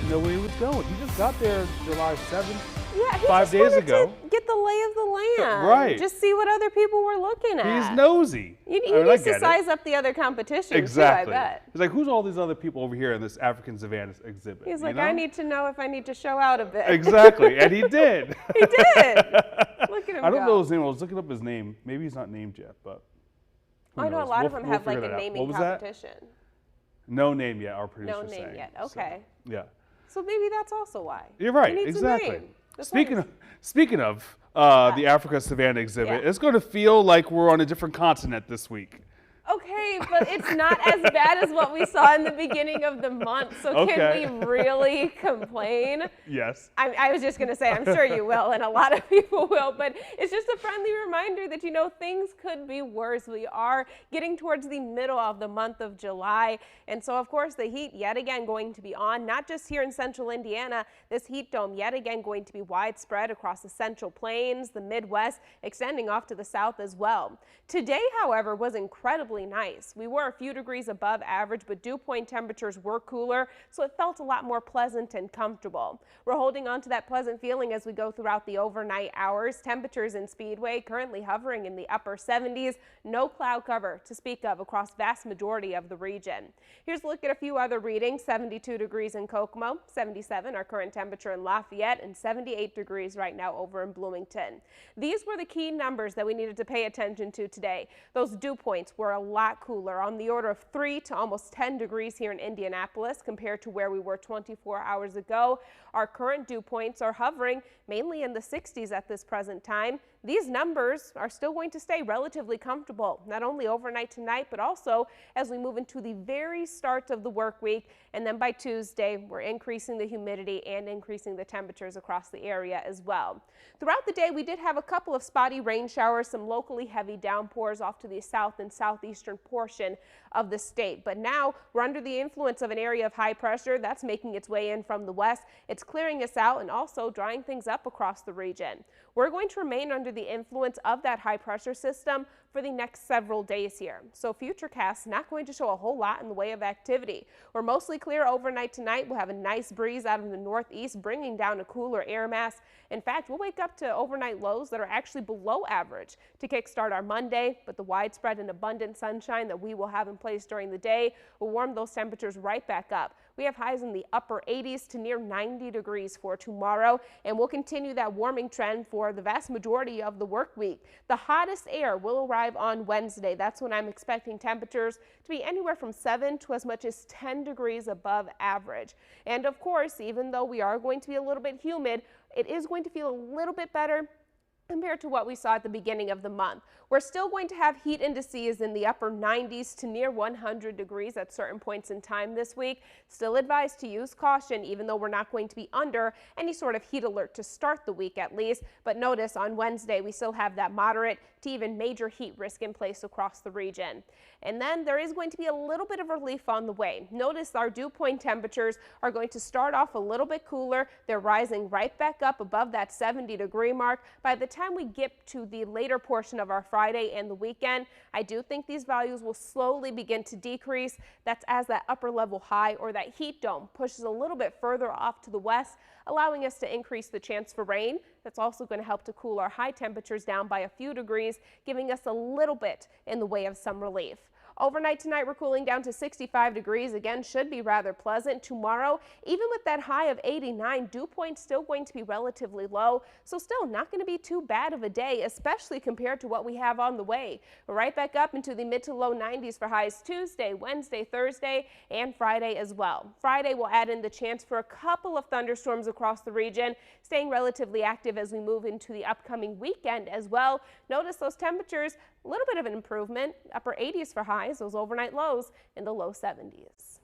didn't know where he was going. He just got there July 7th. Yeah, he 5 just days wanted ago. to get the lay of the land. Right. Just see what other people were looking at. He's nosy. He I needs to get it. size up the other competition Exactly. too, I bet. He's like, who's all these other people over here in this African Savannah exhibit? He's you like, know? I need to know if I need to show out a bit. Exactly, and he did. He did. Look at him I don't go. know his name. I was looking up his name. Maybe he's not named yet, but who I know a knows? lot of We'll- them we'll have like figure a that out. naming What was that? competition. No name yet, our producer's No name saying. yet. So, Okay. yeah. So maybe that's also why. You're right, He needs exactly. a name. That's Speaking of the Africa Savannah exhibit, Yeah. it's going to feel like we're on a different continent this week. Okay, but it's not as bad as what we saw in the beginning of the month, so Okay. can we really complain? Yes. I was just going to say, I'm sure you will, and a lot of people will, but it's just a friendly reminder that, you know, things could be worse. We are getting towards the middle of the month of July, and so, of course, the heat yet again going to be on, not just here in central Indiana. This heat dome yet again going to be widespread across the central plains, the Midwest, extending off to the south as well. Today, however, was incredibly nice. We were a few degrees above average, but dew point temperatures were cooler, so it felt a lot more pleasant and comfortable. We're holding on to that pleasant feeling as we go throughout the overnight hours. Temperatures in Speedway currently hovering in the upper 70s. No cloud cover to speak of across vast majority of the region. Here's a look at a few other readings. 72 degrees in Kokomo, 77 our current temperature in Lafayette, and 78 degrees right now over in Bloomington. These were the key numbers that we needed to pay attention to today. Those dew points were a lot cooler, on the order of 3 to almost 10 degrees here in Indianapolis compared to where we were 24 hours ago. Our current dew points are hovering mainly in the 60s at this present time. These numbers are still going to stay relatively comfortable, not only overnight tonight, but also as we move into the very start of the work week. And then by Tuesday, we're increasing the humidity and increasing the temperatures across the area as well. Throughout the day, we did have a couple of spotty rain showers, some locally heavy downpours off to the south and southeastern portion of the state. But now we're under the influence of an area of high pressure that's making its way in from the west. It's clearing us out and also drying things up across the region. We're going to remain under the influence of that high pressure system for the next several days here. So futurecasts not going to show a whole lot in the way of activity. We're mostly clear overnight tonight. We'll have a nice breeze out of the northeast, bringing down a cooler air mass. In fact, we'll wake up to overnight lows that are actually below average to kickstart our Monday, but the widespread and abundant sunshine that we will have in place during the day will warm those temperatures right back up. We have highs in the upper 80s to near 90 degrees for tomorrow, and we'll continue that warming trend for the vast majority of the work week. The hottest air will arrive on Wednesday. That's when I'm expecting temperatures to be anywhere from 7 to as much as 10 degrees above average. And of course, even though we are going to be a little bit humid, it is going to feel a little bit better compared to what we saw at the beginning of the month. We're still going to have heat indices in the upper 90s to near 100 degrees at certain points in time this week. Still advised to use caution, even though we're not going to be under any sort of heat alert to start the week at least. But notice on Wednesday, we still have that moderate to even major heat risk in place across the region. And then there is going to be a little bit of relief on the way. Notice our dew point temperatures are going to start off a little bit cooler. They're rising right back up above that 70-degree mark. By the time we get to the later portion of our Friday and the weekend, I do think these values will slowly begin to decrease. That's as that upper level high or that heat dome pushes a little bit further off to the west, allowing us to increase the chance for rain. That's also going to help to cool our high temperatures down by a few degrees, giving us a little bit in the way of some relief. Overnight tonight, we're cooling down to 65 degrees. Again, should be rather pleasant. Tomorrow, even with that high of 89, dew point still going to be relatively low. So still not going to be too bad of a day, especially compared to what we have on the way. We're right back up into the mid to low 90s for highs Tuesday, Wednesday, Thursday, and Friday as well. Friday will add in the chance for a couple of thunderstorms across the region, staying relatively active as we move into the upcoming weekend as well. Notice those temperatures, a little bit of an improvement, upper 80s for highs, those overnight lows in the low 70s.